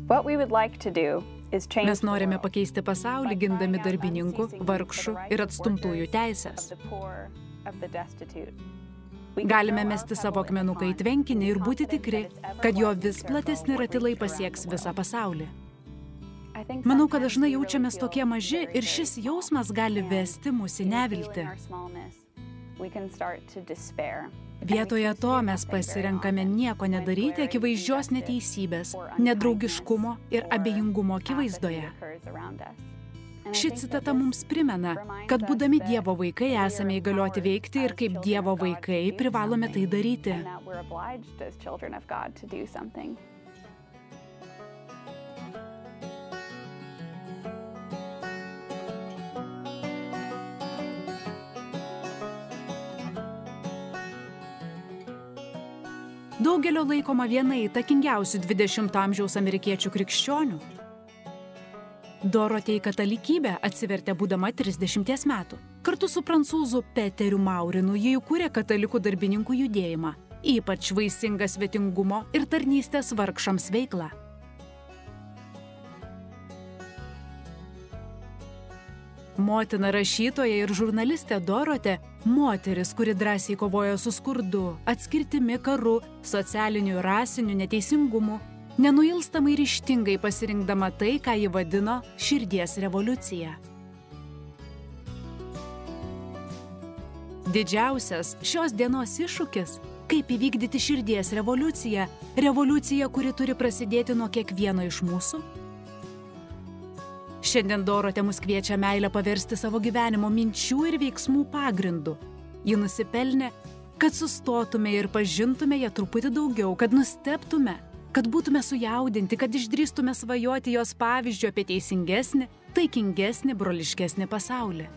Mes norime pakeisti pasaulį, gindami darbininkų, vargšų ir atstumtųjų teisės. Galime mesti savo akmenuką į tvenkinį ir būti tikri, kad jo vis platesni ratilai pasieks visą pasaulį. Manau, kad dažnai jaučiamės tokie maži ir šis jausmas gali vesti mus į neviltį. Vietoje to mes pasirenkame nieko nedaryti akivaizdžios neteisybės, nedraugiškumo ir abejingumo akivaizdoje. Ši citata mums primena, kad būdami Dievo vaikai esame įgalioti veikti ir kaip Dievo vaikai privalome tai daryti. Daugelio laikoma viena įtakingiausių 20 amžiaus amerikiečių krikščionių. Dorotei katalikybė atsivertė būdama 30 metų. Kartu su prancūzu Peteriu Maurinu ji įkūrė katalikų darbininkų judėjimą, ypač vaisingą svetingumo ir tarnystės vargšams veiklą. Motina rašytoja ir žurnalistė Dorotė, moteris, kuri drąsiai kovojo su skurdu, atskirtimi, karu, socialiniu ir rasiniu neteisingumu, nenuilstamai ryžtingai pasirinkdama tai, ką ji vadino širdies revoliucija. Didžiausias šios dienos iššūkis – kaip įvykdyti širdies revoliuciją, revoliuciją, kuri turi prasidėti nuo kiekvieno iš mūsų? Šiandien Dorotė mus kviečia meilę paversti savo gyvenimo minčių ir veiksmų pagrindu. Ji nusipelnė, kad sustotume ir pažintume ją truputį daugiau, kad nustebtume, kad būtume sujaudinti, kad išdrįstume svajoti jos pavyzdžių apie teisingesnį, taikingesnį, broliškesnį pasaulį.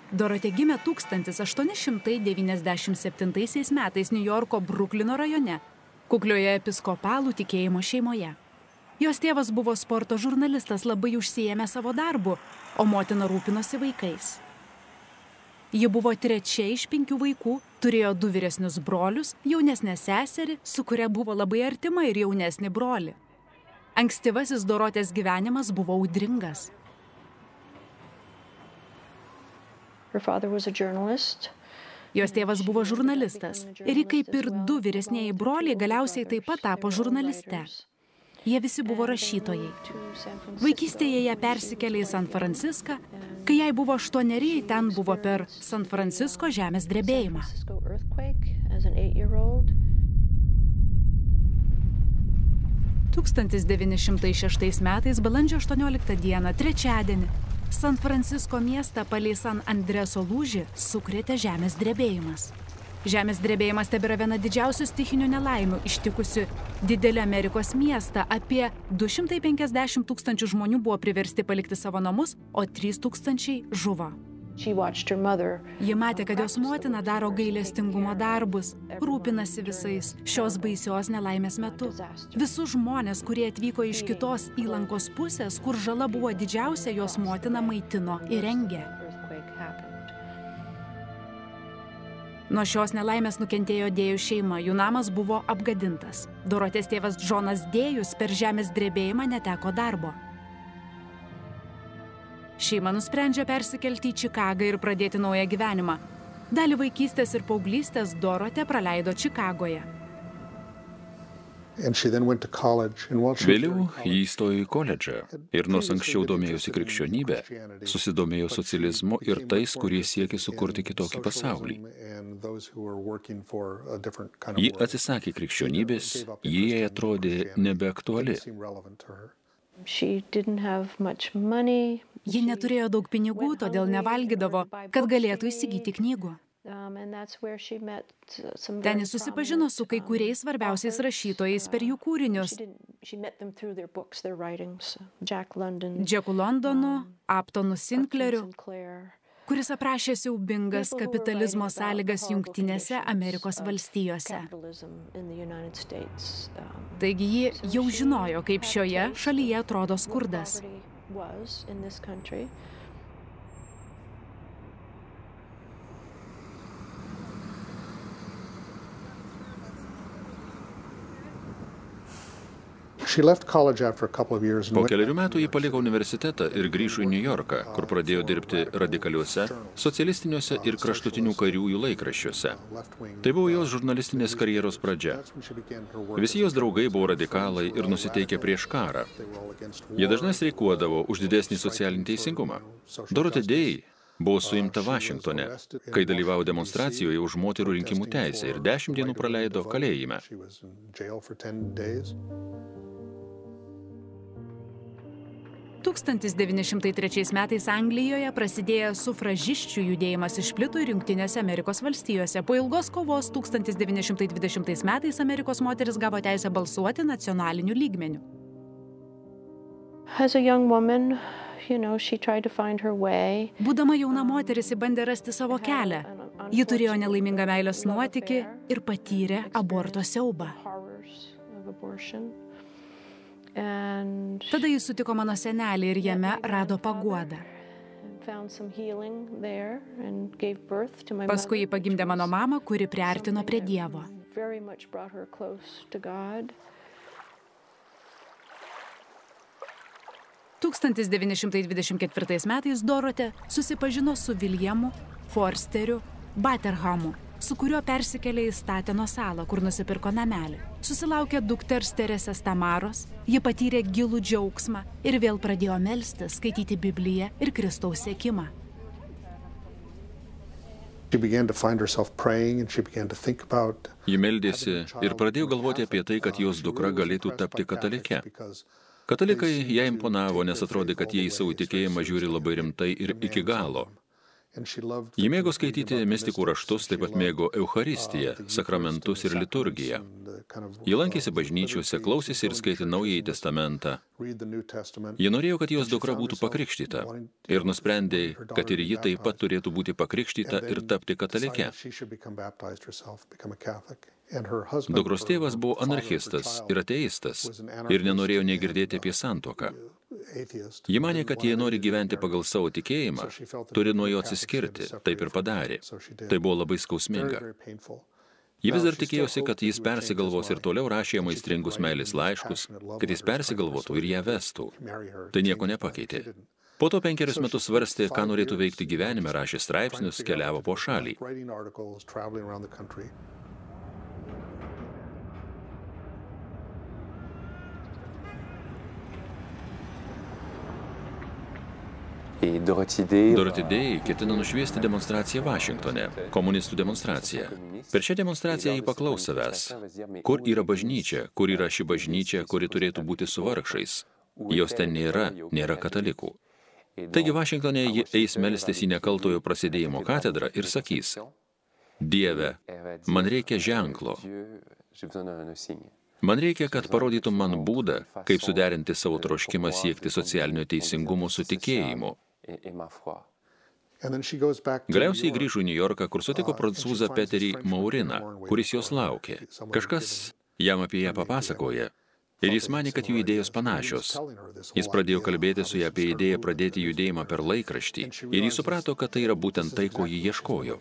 Dorotė gimė 1897 metais Niujorko Bruklino rajone, kuklioje episkopalų tikėjimo šeimoje. Jos tėvas buvo sporto žurnalistas, labai užsiėmė savo darbu, o motina rūpinosi vaikais. Ji buvo trečia iš 5 vaikų, turėjo 2 vyresnius brolius, jaunesnę seserį, su kuria buvo labai artima, ir jaunesnį brolį. Ankstyvasis Dorotės gyvenimas buvo audringas. Jos tėvas buvo žurnalistas ir ji, kaip ir 2 vyresnieji broliai, galiausiai taip pat tapo žurnaliste. Jie visi buvo rašytojai. Vaikystėje ją persikėlė į San Franciską, kai jai buvo 8, ten buvo per San Francisko žemės drebėjimą. 1906 metais balandžio 18 dieną, trečiadienį, San Francisko miestą palei San Andreso lūžį sukrėtė žemės drebėjimas. Žemės drebėjimas tebėra viena didžiausių stichinių nelaimių ištikusių didelį Amerikos miestą. Apie 250 000 žmonių buvo priversti palikti savo namus, o 3 000 žuvo. Ji matė, kad jos motina daro gailestingumo darbus, rūpinasi visais šios baisios nelaimės metu. Visus žmonės, kurie atvyko iš kitos įlankos pusės, kur žala buvo didžiausia, jos motina maitino ir rengė. Nuo šios nelaimės nukentėjo Dėjų šeima, jų namas buvo apgadintas. Dorotės tėvas Džonas Dėjus per žemės drebėjimą neteko darbo. Šeima nusprendžia persikelti į Čikagą ir pradėti naują gyvenimą. Dalį vaikystės ir paauglystės Dorotė praleido Čikagoje. Vėliau ji įstojo į koledžą ir nors anksčiau domėjosi krikščionybę, susidomėjo socializmu ir tais, kurie siekė sukurti kitokį pasaulį. Ji atsisakė krikščionybės, ji jai atrodė nebeaktuali. Ji neturėjo daug pinigų, todėl nevalgydavo, kad galėtų įsigyti knygų. Ten jis susipažino su kai kuriais svarbiausiais rašytojais per jų kūrinius. Jacku Londonu, Uptonu Sinclairiu, kuris aprašė siaubingas kapitalizmo sąlygas Jungtinėse Amerikos valstijose. Taigi ji jau žinojo, kaip šioje šalyje atrodo skurdas. Po keliarių metų ji paliko universitetą ir grįžo į New Yorką, kur pradėjo dirbti radikaliuose, socialistiniuose ir kraštutinių kairiųjų laikraščiuose. Tai buvo jos žurnalistinės karjeros pradžia. Visi jos draugai buvo radikalai ir nusiteikę prieš karą. Jie dažnai streikuodavo už didesnį socialinį teisingumą. Dorothy Day buvo suimta Vašingtone, kai dalyvavo demonstracijoje už moterų rinkimų teisę ir 10 dienų praleido kalėjime. 1903 metais Anglijoje prasidėjęs sufražisčių judėjimas išplito ir Jungtinėse Amerikos valstijose. Po ilgos kovos 1920 metais Amerikos moteris gavo teisę balsuoti nacionaliniu lygmeniu. Būdama jauna moteris, ji bandė rasti savo kelią. Ji turėjo nelaimingą meilės nuotykį ir patyrė aborto siaubą. Tada jis sutiko mano senelį ir jame rado paguodą. Paskui jį pagimdė mano mamą, kuri priartino prie Dievo. Tūkstantis 1924 metais Dorotė susipažino su Williamu Forsteriu Baterhamu, su kuriuo persikėlė į Stateno salą, kur nusipirko namelį. Susilaukė dukters Teresės Tamaros, ji patyrė gilų džiaugsmą ir vėl pradėjo melstis, skaityti Bibliją ir Kristaus sekimą. Ji meldėsi ir pradėjo galvoti apie tai, kad jos dukra galėtų tapti katalike. Katalikai ją imponavo, nes atrodė, kad jie į savo tikėjimą žiūri labai rimtai ir iki galo. Ji mėgo skaityti mistikų raštus, taip pat mėgo Eucharistiją, sakramentus ir liturgiją. Ji lankėsi bažnyčiose, klausėsi ir skaitė Naująjį testamentą. Ji norėjo, kad jos dukra būtų pakrikštyta ir nusprendė, kad ir ji taip pat turėtų būti pakrikštyta ir tapti katalike. Dukros tėvas buvo anarchistas ir ateistas ir nenorėjo nei girdėti apie santuoką. Ji manė, kad jei nori gyventi pagal savo tikėjimą, turi nuo jo atsiskirti, taip ir padarė. Tai buvo labai skausminga. Ji vis dar tikėjosi, kad jis persigalvos ir toliau rašė jam aistringus meilės laiškus, kad jis persigalvotų ir ją vestų. Tai nieko nepakeitė. Po to 5 metus svarstė, ką norėtų veikti gyvenime, rašė straipsnius, keliavo po šalį. Dorothy Day ketina nušviesti demonstraciją Vašingtone, komunistų demonstraciją. Per šią demonstraciją jį paklaus savęs, kur yra bažnyčia, kur yra ši bažnyčia, kuri turėtų būti su vargšais. Jos ten nėra katalikų. Taigi Vašingtone ji eis melstis į nekaltojo prasidėjimo katedrą ir sakys: Dieve, man reikia ženklo. Man reikia, kad parodytum man būdą, kaip suderinti savo troškimą siekti socialinio teisingumo su tikėjimu. Galiausiai grįžo į New Yorką, kur sutiko prancūzą Peterį Mauriną, kuris jos laukė. Kažkas jam apie ją papasakoja ir jis manė, kad jų idėjos panašios. Jis pradėjo kalbėti su ją apie idėją pradėti judėjimą per laikraštį ir jis suprato, kad tai yra būtent tai, ko ji ieškojo.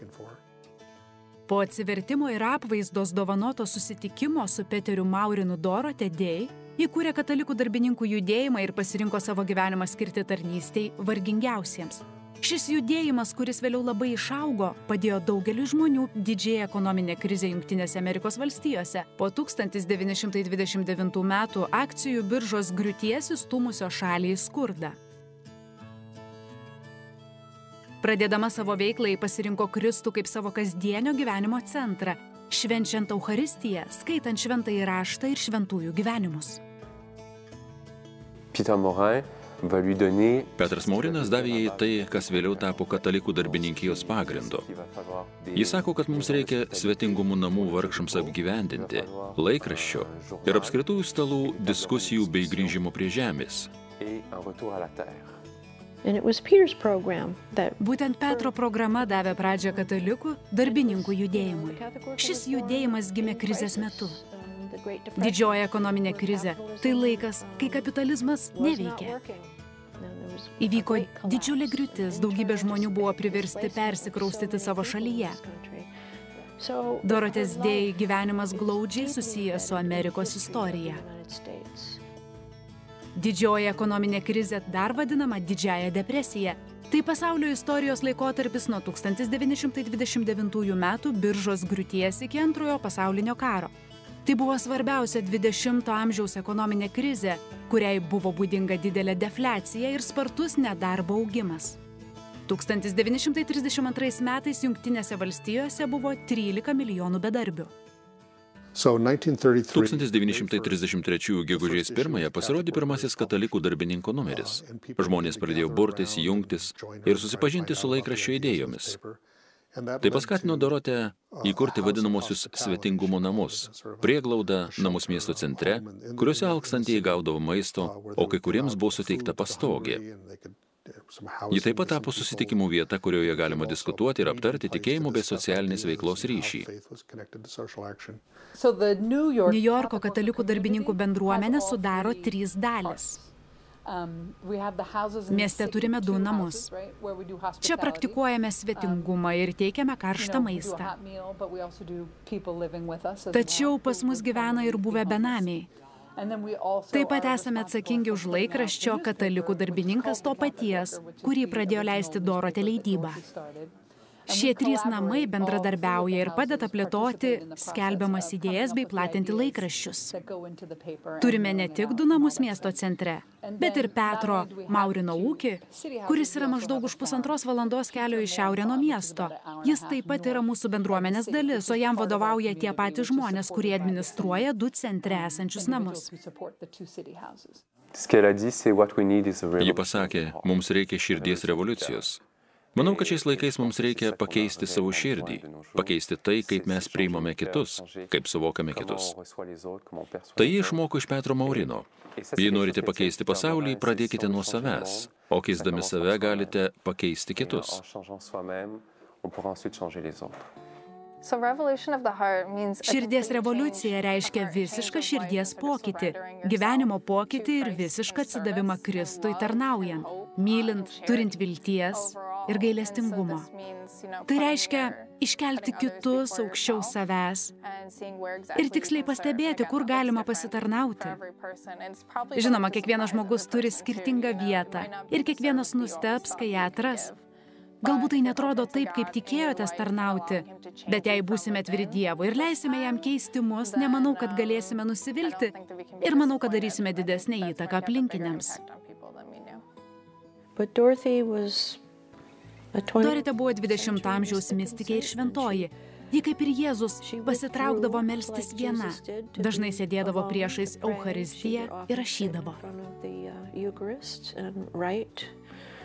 Po atsivertimo ir apvaizdos dovanoto susitikimo su Peteriu Maurinu Dorothy Day įkūrė katalikų darbininkų judėjimą ir pasirinko savo gyvenimą skirti tarnystei vargingiausiems. Šis judėjimas, kuris vėliau labai išaugo, padėjo daugeliui žmonių didžiąją ekonominę krizę Jungtinėse Amerikos valstijose. Po 1929 metų akcijų biržos griūties įstūmusio šalį į skurdą. Pradėdama savo veiklą, ji pasirinko Kristų kaip savo kasdienio gyvenimo centrą, švenčiant Eucharistiją, skaitant šventąjį raštą ir šventųjų gyvenimus. Petras Maurinas davė jai tai, kas vėliau tapo katalikų darbininkijos pagrindu. Jis sako, kad mums reikia svetingumų namų vargšams apgyvendinti, laikraščio ir apskritųjų stalų, diskusijų bei grįžimo prie žemės. Būtent Petro programa davė pradžią katalikų darbininkų judėjimui. Šis judėjimas gimė krizės metu. Didžioji ekonominė krizė – tai laikas, kai kapitalizmas neveikia. Įvyko didžiulė griūtis, daugybė žmonių buvo priversti persikraustyti savo šalyje. Dorothy Day gyvenimas glaudžiai susijęs su Amerikos istorija. Didžioji ekonominė krizė, dar vadinama Didžiąja depresija, tai pasaulio istorijos laikotarpis nuo 1929 metų biržos griūties iki Antrojo pasaulinio karo. Tai buvo svarbiausia 20-ojo amžiaus ekonominė krizė, kuriai buvo būdinga didelė defliacija ir spartus nedarbo augimas. 1932 metais Jungtinėse valstijose buvo 13 milijonų bedarbių. 1933 gegužės 1 pasirodė pirmasis katalikų darbininko numeris. Žmonės pradėjo burtis, jungtis ir susipažinti su laikraščio idėjomis. Tai paskatino Dorotę įkurti vadinamosius svetingumo namus, prieglaudą namus miesto centre, kuriuose alkstantieji gaudavo maisto, o kai kuriems buvo suteikta pastogė. Ji taip pat tapo susitikimų vieta, kurioje galima diskutuoti ir aptarti tikėjimo bei socialinės veiklos ryšį. Niujorko katalikų darbininkų bendruomenę sudaro 3 dalis. Mieste turime 2 namus. Čia praktikuojame svetingumą ir teikiame karštą maistą. Tačiau pas mus gyvena ir buvę benamiai. Taip pat esame atsakingi už laikraščio Katalikų darbininkas to paties, kurį pradėjo leisti Dorotė leidyba. Šie 3 namai bendradarbiauja ir padeda plėtoti skelbiamas idėjas bei platinti laikraščius. Turime ne tik 2 namus miesto centre, bet ir Petro Maurino ūkį, kuris yra maždaug už 1,5 valandos kelio į šiaurę nuo miesto. Jis taip pat yra mūsų bendruomenės dalis, o jam vadovauja tie patys žmonės, kurie administruoja 2 centre esančius namus. Ji pasakė, mums reikia širdies revoliucijos. Manau, kad šiais laikais mums reikia pakeisti savo širdį, pakeisti tai, kaip mes priimame kitus, kaip suvokiame kitus. Tai jį išmoko iš Petro Maurino. Jei norite pakeisti pasaulį, pradėkite nuo savęs, o keisdami save galite pakeisti kitus. Širdies revoliucija reiškia visišką širdies pokytį, gyvenimo pokytį ir visišką atsidavimą Kristui tarnaujant, mylint, turint vilties ir gailestingumo. Tai reiškia iškelti kitus aukščiau savęs ir tiksliai pastebėti, kur galima pasitarnauti. Žinoma, kiekvienas žmogus turi skirtingą vietą ir kiekvienas nustebs, kai ją atras. Galbūt tai netrodo taip, kaip tikėjotės tarnauti, bet jei būsime atviri Dievui ir leisime jam keisti mus, nemanau, kad galėsime nusivilti ir manau, kad darysime didesnę įtaką aplinkiniams. Dorotė buvo 20 amžiaus mistikė ir šventoji. Ji kaip ir Jėzus pasitraukdavo melstis viena. Dažnai sėdėdavo priešais Eucharistiją ir rašydavo.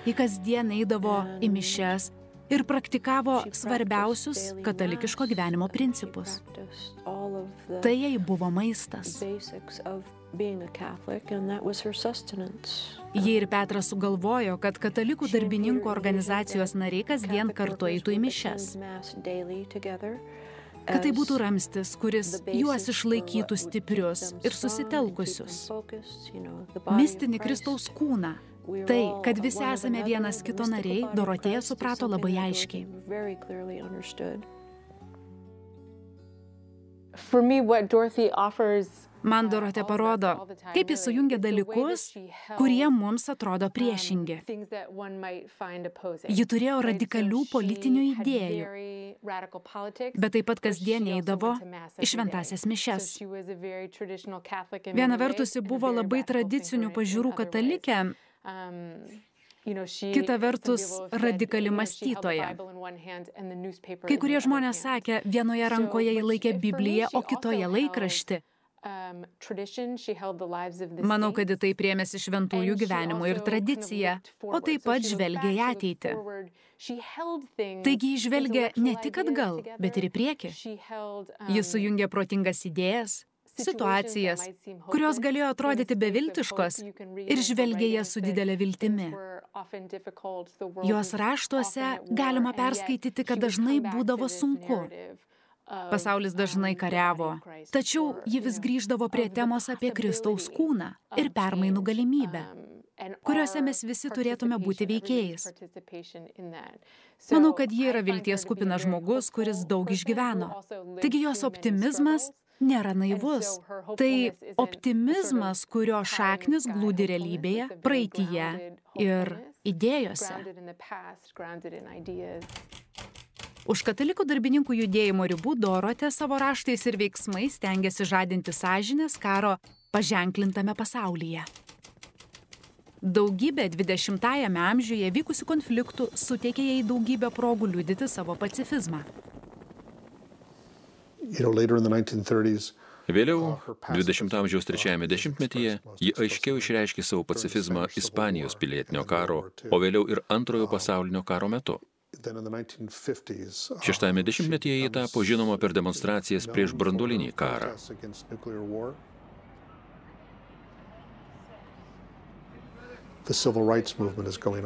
Ji kasdien eidavo į mišias ir praktikavo svarbiausius katalikiško gyvenimo principus. Tai jai buvo maistas. Ji ir Petras sugalvojo, kad katalikų darbininkų organizacijos nariai kasdien kartu eitų į mišias. Kad tai būtų ramstis, kuris juos išlaikytų stiprius ir susitelkusius. Mistinį Kristaus kūną. Tai, kad visi esame vienas kito nariai, Dorotėja suprato labai aiškiai. Man Dorotė parodo, kaip jis sujungia dalykus, kurie mums atrodo priešingi. Ji turėjo radikalių politinių idėjų, bet taip pat kasdien eidavo į šventąsias mišias. Viena vertus, ji buvo labai tradicinių pažiūrų katalikė, kita vertus radikali mąstytoja. Kai kurie žmonės sakė, vienoje rankoje ji laikė Bibliją, o kitoje laikraštį. Manau, kad tai priėmėsi šventųjų gyvenimų ir tradiciją, o taip pat žvelgia į ateitį. Taigi ji žvelgia ne tik atgal, bet ir į priekį. Ji sujungia protingas idėjas, situacijas, kurios galėjo atrodyti beviltiškos ir žvelgia jas su didelė viltimi. Jos raštuose galima perskaityti, kad dažnai būdavo sunku. Pasaulis dažnai kariavo, tačiau ji vis grįždavo prie temos apie Kristaus kūną ir permainų galimybę, kuriuose mes visi turėtume būti veikėjais. Manau, kad ji yra vilties kupinas žmogus, kuris daug išgyveno. Taigi jos optimizmas nėra naivus. Tai optimizmas, kurio šaknis glūdi realybėje, praeityje ir idėjose. Už katalikų darbininkų judėjimo ribų Dorotė savo raštais ir veiksmais stengiasi žadinti sąžinės karo paženklintame pasaulyje. Daugybė 20-ajame amžiuje vykusių konfliktų suteikė jai daugybę progų liudyti savo pacifizmą. Vėliau, 20 amžiaus trečiajame dešimtmetyje, ji aiškiau išreiškė savo pacifizmą Ispanijos pilietinio karo, o vėliau ir Antrojo pasaulinio karo metu. Šeštajame dešimtmetyje ji tapo žinoma per demonstracijas prieš branduolinį karą.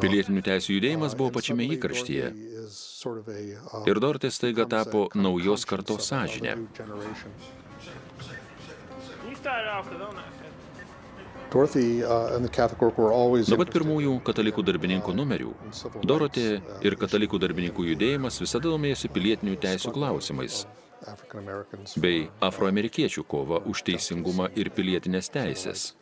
Pilietinių teisių judėjimas buvo pačiame įkarštyje ir Dorotė staiga tapo naujos kartos sąžinė. Nuo pat pirmųjų katalikų darbininkų numerių, Dorotė ir katalikų darbininkų judėjimas visada domėjosi pilietinių teisių klausimais, bei afroamerikiečių kova už teisingumą ir pilietinės teisės.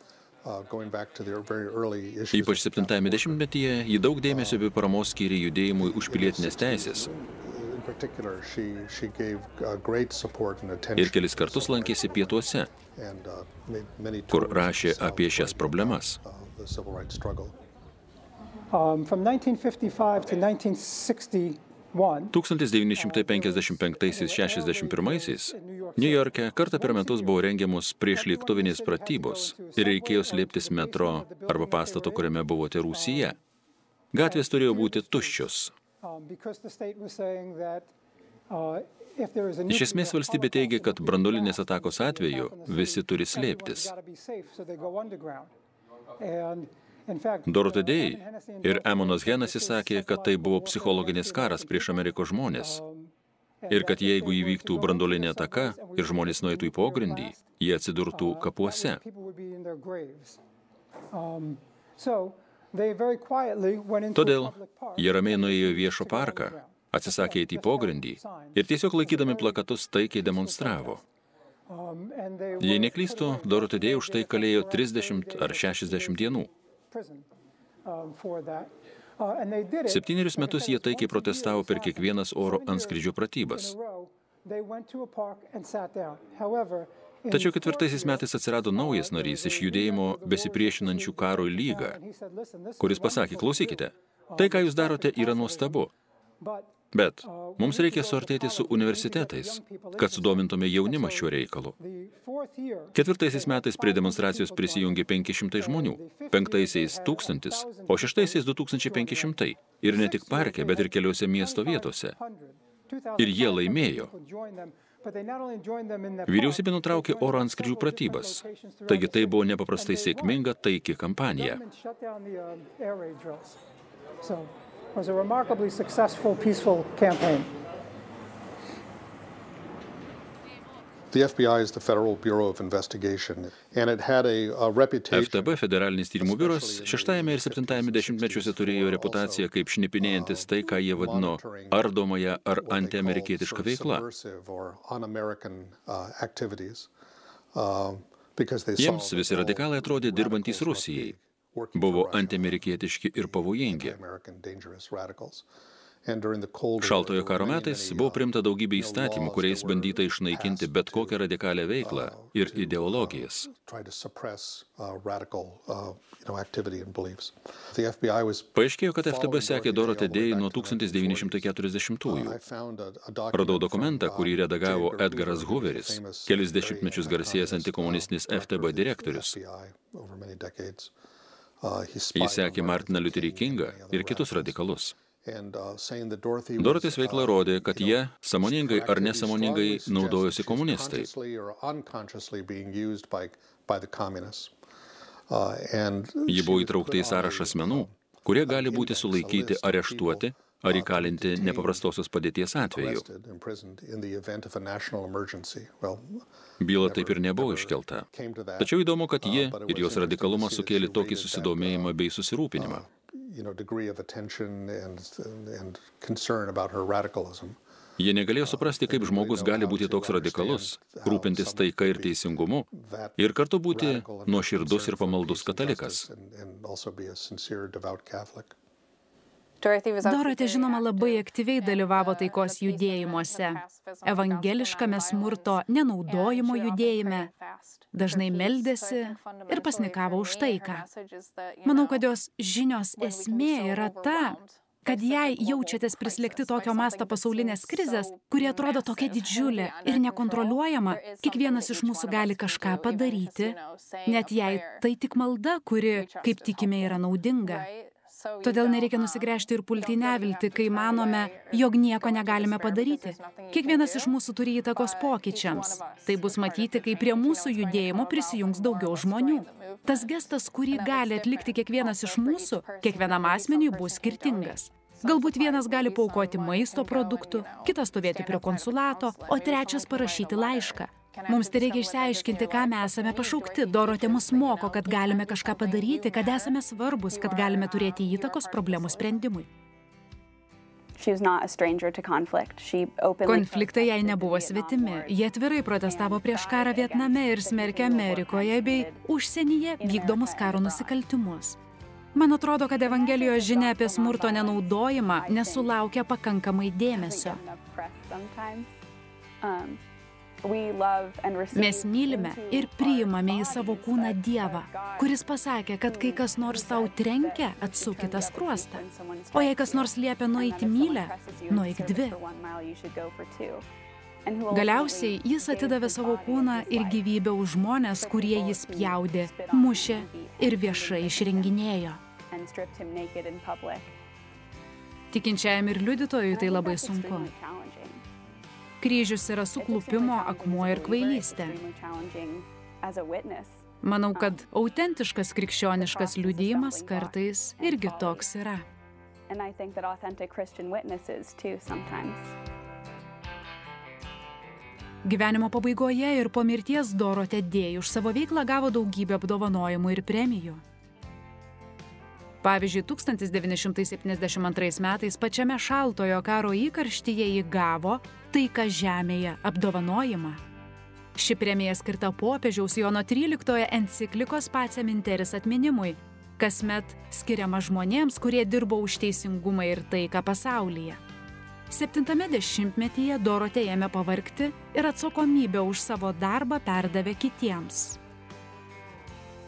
Ypač 70-ame dešimtmetyje ji daug dėmesio bei paramos skyrė judėjimui už pilietinės teisės ir kelis kartus lankėsi pietuose, kur rašė apie šias problemas. From 1955 to 1961, 1955–61 Niujorke kartą per metus buvo rengiamos priešlėktuvinės pratybos ir reikėjo slėptis metro arba pastato, kuriame buvote rūsyje. Gatvės turėjo būti tuščios. Iš esmės valstybė teigia, kad branduolinės atakos atveju visi turi slėptis. Dorothy Day ir Amonas Hennessy sakė, kad tai buvo psichologinis karas prieš Amerikos žmonės ir kad jeigu įvyktų branduolinė ataka ir žmonės nueitų į pogrindį, jie atsidurtų kapuose. Todėl jie ramiai nuėjo į viešą parką, atsisakė eiti į pogrindį ir tiesiog laikydami plakatus taikiai demonstravo. Jei neklystu, Dorothy Day už tai kalėjo 30 ar 60 dienų. 7 metus jie taikiai protestavo per kiekvienas oro antskrydžio pratybas. Tačiau 4 metais atsirado naujas narys iš judėjimo besipriešinančių karui lyga, kuris pasakė, klausykite, tai, ką jūs darote, yra nuostabu, bet mums reikia suartėti su universitetais, kad sudomintume jaunimą šiuo reikalu. 4 metais prie demonstracijos prisijungė 500 žmonių, 5-aisiais 1000, o 6-aisiais 2500, ir ne tik parke, bet ir keliose miesto vietose. Ir jie laimėjo. Vyriausybė nutraukė oro antskrydžių pratybas, taigi tai buvo nepaprastai sėkminga taiki kampanija. Was a remarkably successful, peaceful campaign. The FBI is the Federal Bureau of Investigation, and it had a reputation. FTB, federalinis tyrimų biuras, 6-ame ir 7-ame dešimtmečiuose turėjo reputaciją kaip šnipinėjantis tai, ką jie vadino ardomąją ar antiamerikietišką veiklą. Jiems visi radikalai atrodė dirbantys Rusijai. Buvo antiamerikietiški ir pavojingi. Šaltojo karo metais buvo priimta daugybė įstatymų, kuriais bandyta išnaikinti bet kokią radikalią veiklą ir ideologijas. Paaiškėjo, kad FTB sekė Dorothy Day nuo 1940-ųjų. Radau dokumentą, kurį redagavo Edgaras Hooveris, kelis dešimtmečius garsėjęs antikomunistinis FTB direktorius. Jis sekė Martiną Lutherį Kingą ir kitus radikalus. Dorotės veikla rodė, kad jie, sąmoningai ar nesąmoningai, naudojosi komunistai. Ji buvo įtraukta į sąrašą asmenų, kurie gali būti sulaikyti, areštuoti ar įkalinti nepaprastosios padėties atveju. Byla taip ir nebuvo iškelta. Tačiau įdomu, kad ji ir jos radikalumas sukėlė tokį susidomėjimą bei susirūpinimą. Jie negalėjo suprasti, kaip žmogus gali būti toks radikalus, rūpintis taika ir teisingumu, ir kartu būti nuoširdus ir pamaldus katalikas. Dorotė, žinoma, labai aktyviai dalyvavo taikos judėjimuose, evangeliškame smurto nenaudojimo judėjime, dažnai meldėsi ir pasnikavo už taiką. Manau, kad jos žinios esmė yra ta, kad jei jaučiatės prislėgti tokio masto pasaulinės krizės, kuri atrodo tokia didžiulė ir nekontroliuojama, kiekvienas iš mūsų gali kažką padaryti, net jei tai tik malda, kuri, kaip tikime, yra naudinga. Todėl nereikia nusigręžti ir pulti į neviltį, kai manome, jog nieko negalime padaryti. Kiekvienas iš mūsų turi įtakos pokyčiams. Tai bus matyti, kai prie mūsų judėjimo prisijungs daugiau žmonių. Tas gestas, kurį gali atlikti kiekvienas iš mūsų, kiekvienam asmeniui bus skirtingas. Galbūt vienas gali paaukoti maisto produktų, kitas stovėti prie konsulato, o trečias parašyti laišką. Mums tai reikia išsiaiškinti, ką mes esame pašaukti. Dorotė mus moko, kad galime kažką padaryti, kad esame svarbus, kad galime turėti įtakos problemų sprendimui. Konfliktai jai nebuvo svetimi. Jie atvirai protestavo prieš karą Vietname ir smerkė Amerikoje bei užsienyje vykdomus karo nusikaltimus. Man atrodo, kad Evangelijos žinia apie smurto nenaudojimą nesulaukia pakankamai dėmesio. Mes mylime ir priimame į savo kūną Dievą, kuris pasakė, kad kai kas nors tau trenkia, atsuk kitą skruostą. O jei kas nors liepia nueiti mylę, nueik 2. Galiausiai jis atidavė savo kūną ir gyvybę už žmones, kurie jis pjaudė, mušė ir viešai išrenginėjo. Tikinčiajam ir liudytojui tai labai sunku. Kryžius yra suklupimo, akmuo ir kvailystė. Manau, kad autentiškas krikščioniškas liudijimas kartais irgi toks yra. Gyvenimo pabaigoje ir po mirties Dorotė Dėj už savo veiklą gavo daugybę apdovanojimų ir premijų. Pavyzdžiui, 1972 metais pačiame šaltojo karo įkarštyje ji gavo Taika žemėje apdovanojimą. Ši premija skirta popiežiaus Jono XIII enciklikos Pacem in Terris atminimui, kasmet skiriama žmonėms, kurie dirbo už teisingumą ir taiką pasaulyje. 7-ame dešimtmetyje Dorotė ėmė pavargti ir atsakomybę už savo darbą perdavė kitiems.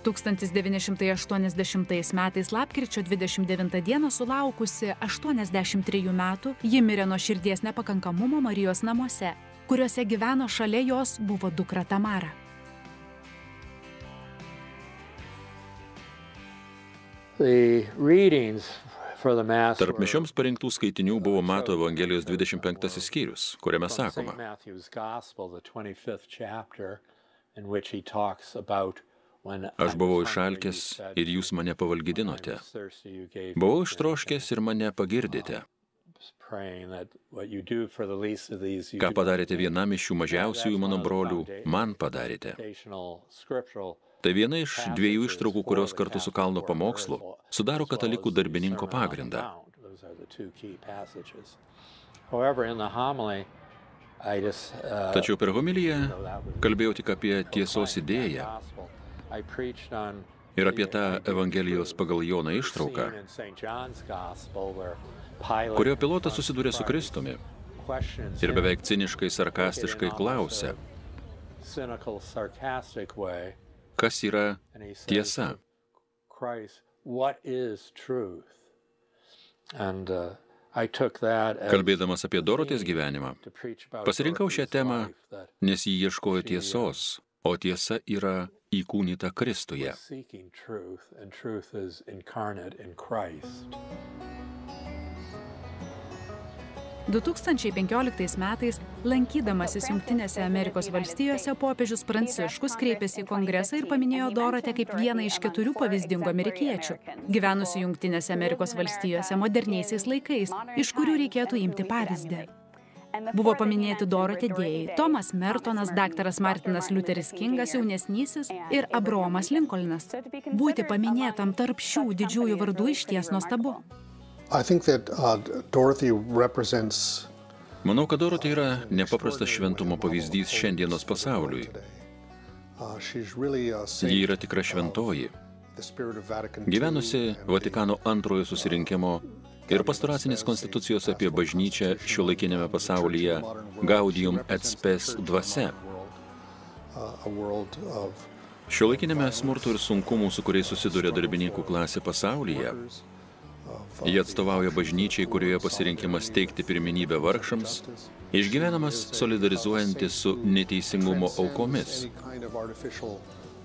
1980 metais lapkričio 29 dieną sulaukusi 83 metų, ji mirė nuo širdies nepakankamumo Marijos namuose, kuriuose gyveno šalia jos buvo dukra Tamara. Tarp mišioms parinktų skaitinių buvo Mato Evangelijos 25 skyrius, kuriame sakoma: Aš buvau išalkęs ir jūs mane pavalgydinote. Buvau ištroškęs ir mane pagirdėte. Ką padarėte vienam iš šių mažiausiųjų mano brolių, man padarėte. Tai viena iš 2 ištraukų, kurios kartu su kalno pamokslu sudaro katalikų darbininko pagrindą. Tačiau per homiliją kalbėjau tik apie tiesos idėją ir apie tą Evangelijos pagal Joną ištrauką, kurio pilotas susidūrė su Kristumi ir beveik ciniškai, sarkastiškai klausia, kas yra tiesa. Kalbėdamas apie Dorotės gyvenimą, pasirinkau šią temą, nes jį ieškojo tiesos, o tiesa yra įkūnyta Kristuje. 2015 metais, lankydamasis Jungtinėse Amerikos valstijose, popiežius Pranciškus kreipėsi į Kongresą ir paminėjo Dorotę kaip vieną iš 4 pavyzdingų amerikiečių, gyvenusių Jungtinėse Amerikos valstijose moderniaisiais laikais, iš kurių reikėtų imti pavyzdį. Buvo paminėti Dorotė Dėj, Tomas Mertonas, daktaras Martinas Liuteris Kingas jaunesnysis ir Abraomas Linkolnas. Būti paminėtam tarp šių didžiųjų vardų išties nuostabu. Manau, kad Dorotė yra nepaprastas šventumo pavyzdys šiandienos pasauliui. Ji yra tikra šventoji, gyvenusi Vatikano antrojo susirinkimo ir pastoracinės konstitucijos apie bažnyčią šiuolaikiniame pasaulyje Gaudium et Spes dvasia. Šiuolaikinėme smurto ir sunkumų, su kuriais susiduria darbininkų klasė pasaulyje, jie atstovauja bažnyčiai, kurioje pasirinkimas teikti pirmenybę vargšams, išgyvenamas solidarizuojantis su neteisingumo aukomis.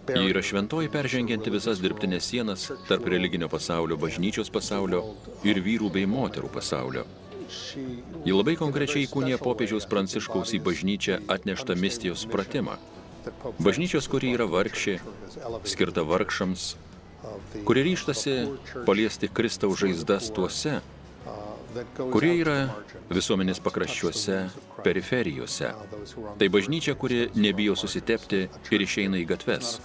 Ji yra šventoji peržengianti visas dirbtinės sienas tarp religinio pasaulio, bažnyčios pasaulio ir vyrų bei moterų pasaulio. Ji labai konkrečiai įkūnija popiežiaus Pranciškaus į bažnyčią atneštą mistijos supratimą. Bažnyčios, kuri yra vargšė, skirta vargšams, kuri ryžtasi paliesti Kristaus žaizdas tuose, kurie yra visuomenės pakraščiuose, periferijose. Tai bažnyčia, kuri nebijo susitepti ir išeina į gatves.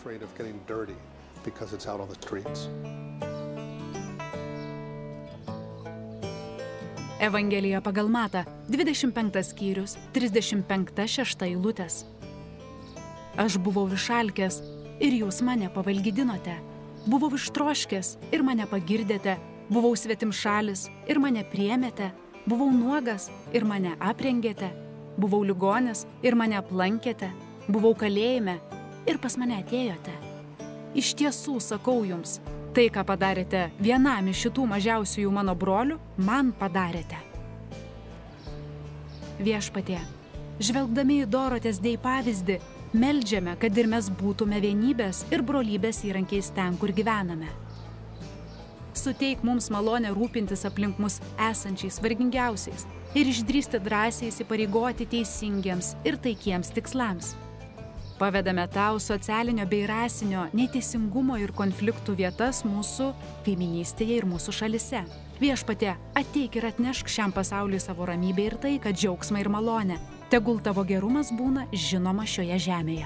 Evangelija pagal Matą, 25 skyrius, 35-6 eilutės. Aš buvau išalkęs ir jūs mane pavalgydinote. Buvau ištroškęs ir mane pagirdėte. Buvau svetimšalis ir mane priėmėte. Buvau nuogas ir mane aprengėte. Buvau ligonis ir mane aplankėte. Buvau kalėjime ir pas mane atėjote. Iš tiesų sakau jums, tai, ką padarėte vienam iš šitų mažiausiųjų mano brolių, man padarėte. Viešpatie, žvelgdami į Dorotės Dei pavyzdį, meldžiame, kad ir mes būtume vienybės ir brolybės įrankiais ten, kur gyvename. Suteik mums malonę rūpintis aplink mus esančiais vargingiausiais ir išdrįsti drąsiai įsipareigoti teisingiems ir taikiems tikslams. Pavedame tau socialinio bei rasinio neteisingumo ir konfliktų vietas mūsų kaiminystėje ir mūsų šalise. Viešpatie, ateik ir atnešk šiam pasauliui savo ramybę ir taiką, džiaugsmą ir malonę. Tegul tavo gerumas būna žinoma šioje žemėje.